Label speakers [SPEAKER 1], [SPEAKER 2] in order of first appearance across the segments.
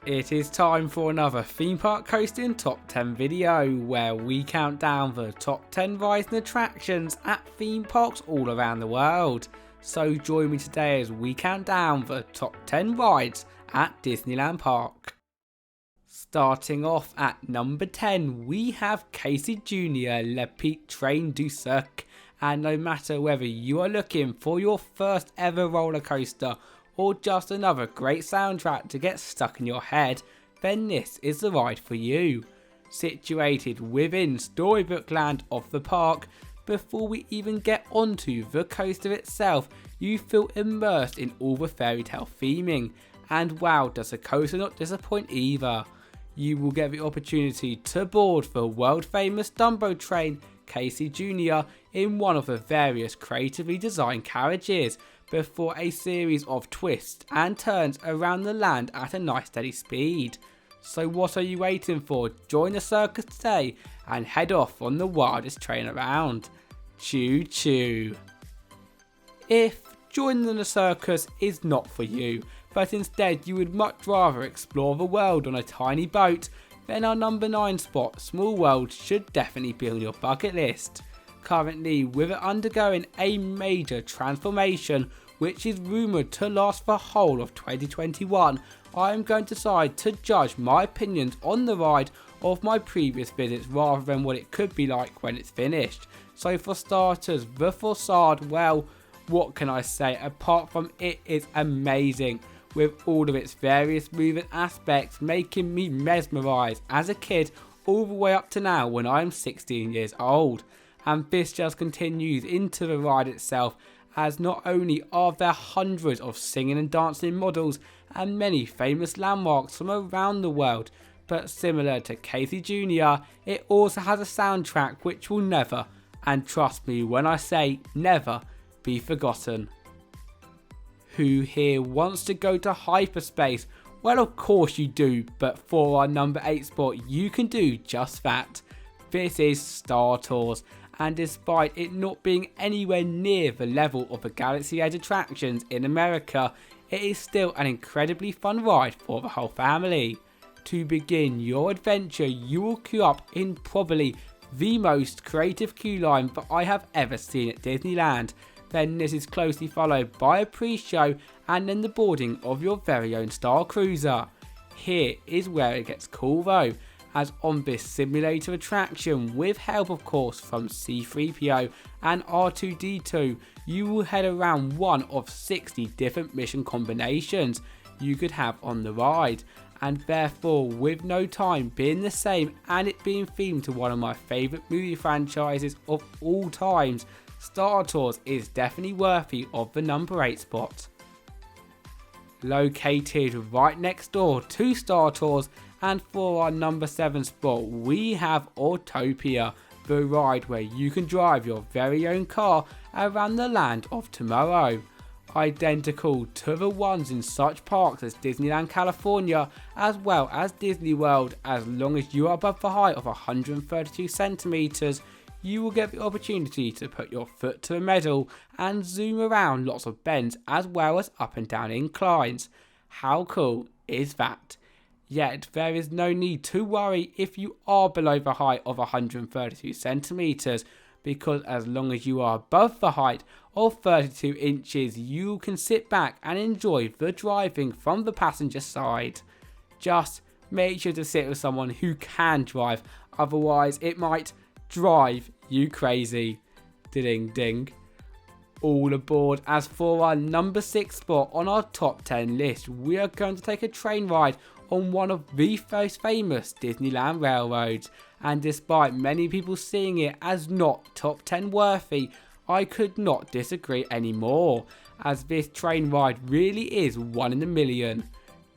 [SPEAKER 1] It is time for another theme park coasting top 10 video where we count down the top 10 rides and attractions at theme parks all around the world. So join me today as we count down the top 10 rides at Disneyland Park. Starting off at number 10, we have Casey Jr. Le Petit Train du Cirque, and no matter whether you are looking for your first ever roller coaster or just another great soundtrack to get stuck in your head, then this is the ride for you. Situated within Storybook Land of the park, before we even get onto the coaster itself, you feel immersed in all the fairy tale theming, and wow, does the coaster not disappoint either. You will get the opportunity to board the world famous Dumbo train, Casey Jr. in one of the various creatively designed carriages, before a series of twists and turns around the land at a nice steady speed. So what are you waiting for? Join the circus today and head off on the wildest train around. Choo choo. If joining the circus is not for you, but instead you would much rather explore the world on a tiny boat, then our number 9 spot, Small World, should definitely be on your bucket list. Currently, with it undergoing a major transformation which is rumoured to last the whole of 2021, I am going to decide to judge my opinions on the ride of my previous visits rather than what it could be like when it's finished. So for starters, the facade, well, what can I say apart from it is amazing, with all of its various moving aspects making me mesmerised as a kid all the way up to now when I am 16 years old. And this just continues into the ride itself, as not only are there hundreds of singing and dancing models and many famous landmarks from around the world, but similar to Casey Jr., it also has a soundtrack which will never, and trust me when I say never, be forgotten. Who here wants to go to Hyperspace? Well, of course you do, but for our number 8 spot you can do just that. This is Star Tours, and despite it not being anywhere near the level of the Galaxy Edge attractions in America, it is still an incredibly fun ride for the whole family. To begin your adventure, you will queue up in probably the most creative queue line that I have ever seen at Disneyland. Then this is closely followed by a pre-show and then the boarding of your very own Star Cruiser. Here is where it gets cool though, as on this simulator attraction, with help of course from C-3PO and R2-D2, you will head around one of 60 different mission combinations you could have on the ride, and therefore with no time being the same and it being themed to one of my favourite movie franchises of all times, Star Tours is definitely worthy of the number 8 spot. Located right next door to Star Tours, and for our number 7 spot we have Autopia, the ride where you can drive your very own car around the land of tomorrow. Identical to the ones in such parks as Disneyland California as well as Disney World, as long as you are above the height of 132 centimeters, you will get the opportunity to put your foot to the pedal and zoom around lots of bends as well as up and down inclines. How cool is that? Yet there is no need to worry if you are below the height of 132 centimeters, because as long as you are above the height of 32 inches, you can sit back and enjoy the driving from the passenger side. Just make sure to sit with someone who can drive, otherwise it might drive you crazy. Ding ding. All aboard. As for our number 6 spot on our top 10 list, we are going to take a train ride on one of the most famous Disneyland railroads, and despite many people seeing it as not top 10 worthy, I could not disagree anymore, as this train ride really is one in a million.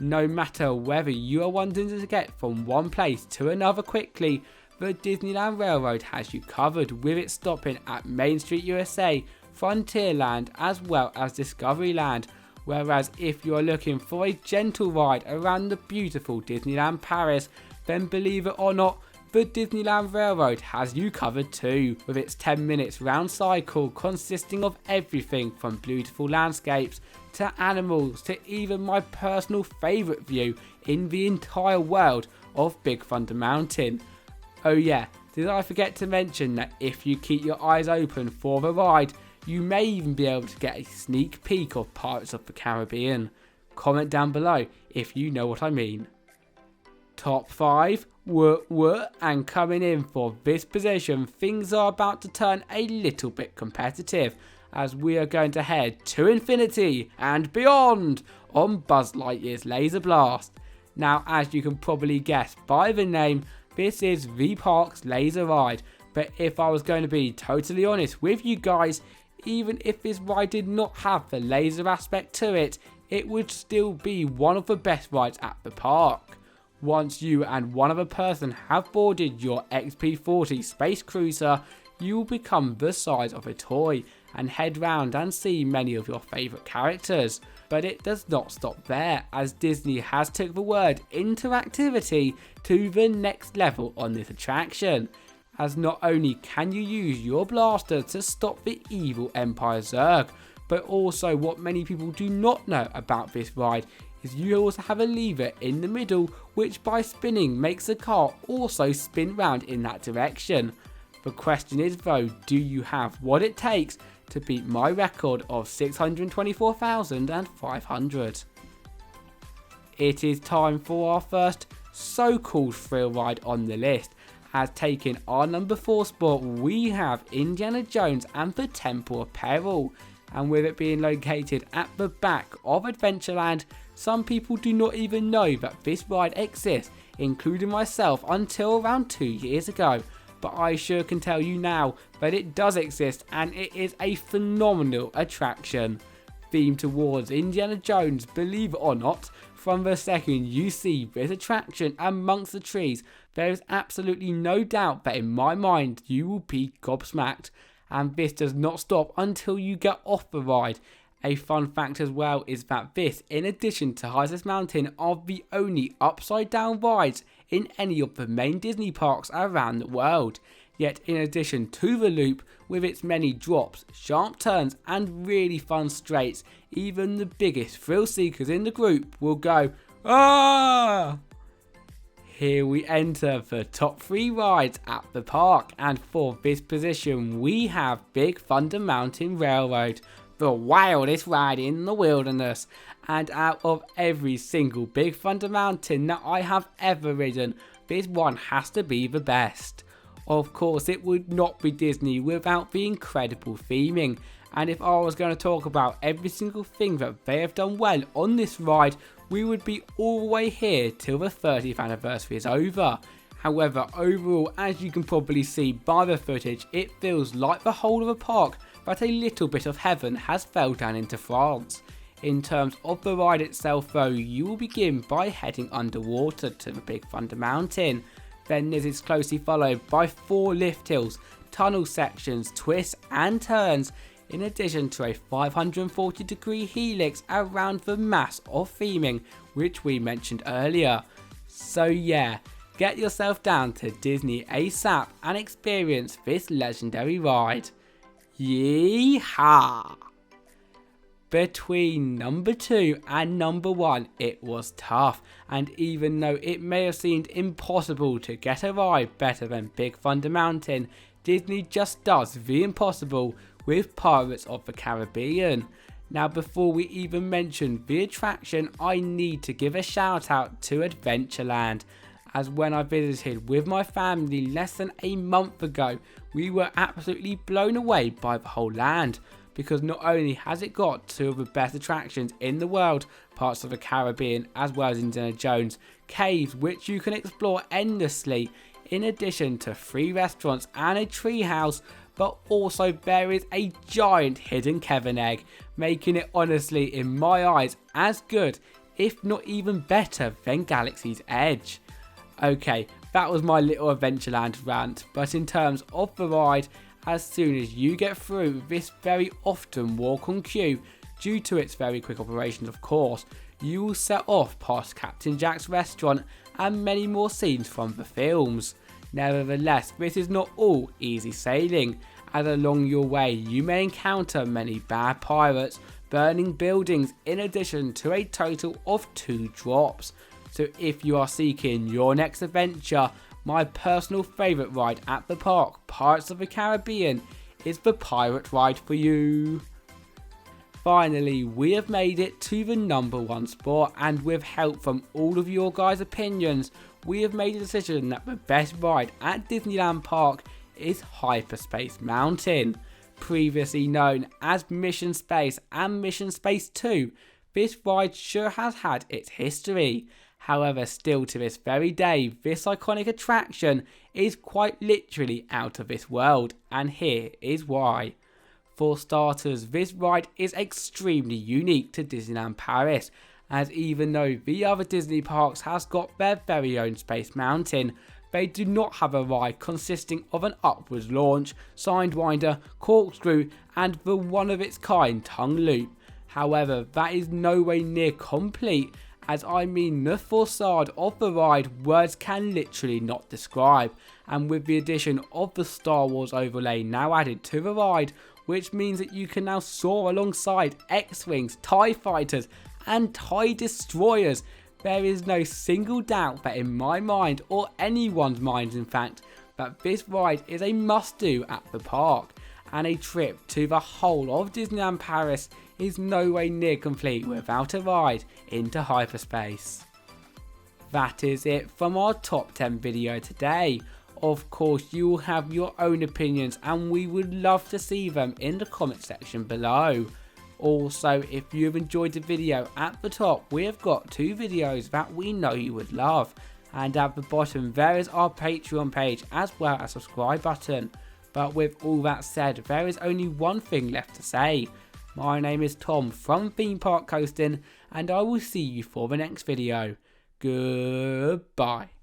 [SPEAKER 1] No matter whether you are wanting to get from one place to another quickly, the Disneyland Railroad has you covered, with it stopping at Main Street USA, Frontierland as well as Discoveryland. Whereas if you are looking for a gentle ride around the beautiful Disneyland Paris, then believe it or not, the Disneyland Railroad has you covered too, with its 10 minutes round cycle consisting of everything from beautiful landscapes to animals to even my personal favourite view in the entire world of Big Thunder Mountain. Oh yeah, did I forget to mention that if you keep your eyes open for the ride, you may even be able to get a sneak peek of Pirates of the Caribbean. Comment down below if you know what I mean. Top 5, and coming in for this position, things are about to turn a little bit competitive as we are going to head to infinity and beyond on Buzz Lightyear's Laser Blast. Now, as you can probably guess by the name, this is the park's laser ride, but if I was going to be totally honest with you guys, even if this ride did not have the laser aspect to it, it would still be one of the best rides at the park. Once you and one other person have boarded your XP-40 space cruiser, you will become the size of a toy and head round and see many of your favourite characters. But it does not stop there, as Disney has took the word interactivity to the next level on this attraction, as not only can you use your blaster to stop the evil Empire Cirque, but also what many people do not know about this ride is you also have a lever in the middle which by spinning makes the car also spin round in that direction. The question is though, do you have what it takes to beat my record of 624,500? It is time for our first so-called thrill ride on the list, as taking our number 4 spot we have Indiana Jones and the Temple of Peril, and with it being located at the back of Adventureland, some people do not even know that this ride exists, including myself until around 2 years ago. But I sure can tell you now that it does exist and it is a phenomenal attraction. Themed towards Indiana Jones, believe it or not, from the second you see this attraction amongst the trees, there is absolutely no doubt that in my mind you will be gobsmacked. And this does not stop until you get off the ride. A fun fact as well is that this, in addition to Hyperspace Mountain, are the only upside down rides in any of the main Disney parks around the world. Yet in addition to the loop, with its many drops, sharp turns and really fun straights, even the biggest thrill seekers in the group will go, "Ah!" Here we enter the top 3 rides at the park, and for this position we have Big Thunder Mountain Railroad, the wildest ride in the wilderness, and out of every single Big Thunder Mountain that I have ever ridden, this one has to be the best. Of course, it would not be Disney without the incredible theming, and if I was going to talk about every single thing that they have done well on this ride, we would be all the way here till the 30th anniversary is over. However, overall, as you can probably see by the footage, it feels like the whole of the park that a little bit of heaven has fell down into France. In terms of the ride itself though, you will begin by heading underwater to the Big Thunder Mountain. Then this is closely followed by 4 lift hills, tunnel sections, twists and turns, in addition to a 540-degree helix around the mass of theming which we mentioned earlier. So yeah, get yourself down to Disney ASAP and experience this legendary ride. Yeehaw! Between number 2 and number 1 it was tough, and even though it may have seemed impossible to get a ride better than Big Thunder Mountain, Disney just does the impossible with Pirates of the Caribbean. Now before we even mention the attraction, I need to give a shout out to Adventureland, as when I visited with my family less than a month ago, we were absolutely blown away by the whole land, because not only has it got 2 of the best attractions in the world, Pirates of the Caribbean as well as Indiana Jones, caves which you can explore endlessly, in addition to 3 restaurants and a treehouse, but also there is a giant hidden Kevin egg, making it honestly in my eyes as good, if not even better than Galaxy's Edge. Okay, that was my little Adventureland rant, but in terms of the ride, as soon as you get through this very often walk on queue, due to its very quick operations of course, you will set off past Captain Jack's restaurant and many more scenes from the films. Nevertheless, this is not all easy sailing, as along your way you may encounter many bad pirates, burning buildings in addition to a total of 2 drops. So if you are seeking your next adventure, my personal favourite ride at the park, Pirates of the Caribbean, is the pirate ride for you. Finally, we have made it to the #1 spot, and with help from all of your guys' opinions, we have made a decision that the best ride at Disneyland Park is Hyperspace Mountain. Previously known as Mission Space and Mission Space 2, this ride sure has had its history. However, still to this very day, this iconic attraction is quite literally out of this world, and here is why. For starters, this ride is extremely unique to Disneyland Paris, as even though the other Disney parks has got their very own Space Mountain, they do not have a ride consisting of an upwards launch, sidewinder, corkscrew and the one of its kind tongue loop. However, that is no way near complete, as I mean the facade of the ride words can literally not describe, and with the addition of the Star Wars overlay now added to the ride, which means that you can now soar alongside X-Wings, TIE Fighters and TIE Destroyers. There is no single doubt that in my mind, or anyone's mind in fact, that this ride is a must-do at the park, and a trip to the whole of Disneyland Paris is no way near complete without a ride into hyperspace. That is it from our top 10 video today. Of course, you will have your own opinions and we would love to see them in the comment section below. Also, if you have enjoyed the video, at the top we have got 2 videos that we know you would love, and at the bottom there is our Patreon page as well as a subscribe button. But with all that said, there is only one thing left to say. My name is Tom from Theme Park Coasting, and I will see you for the next video. Goodbye.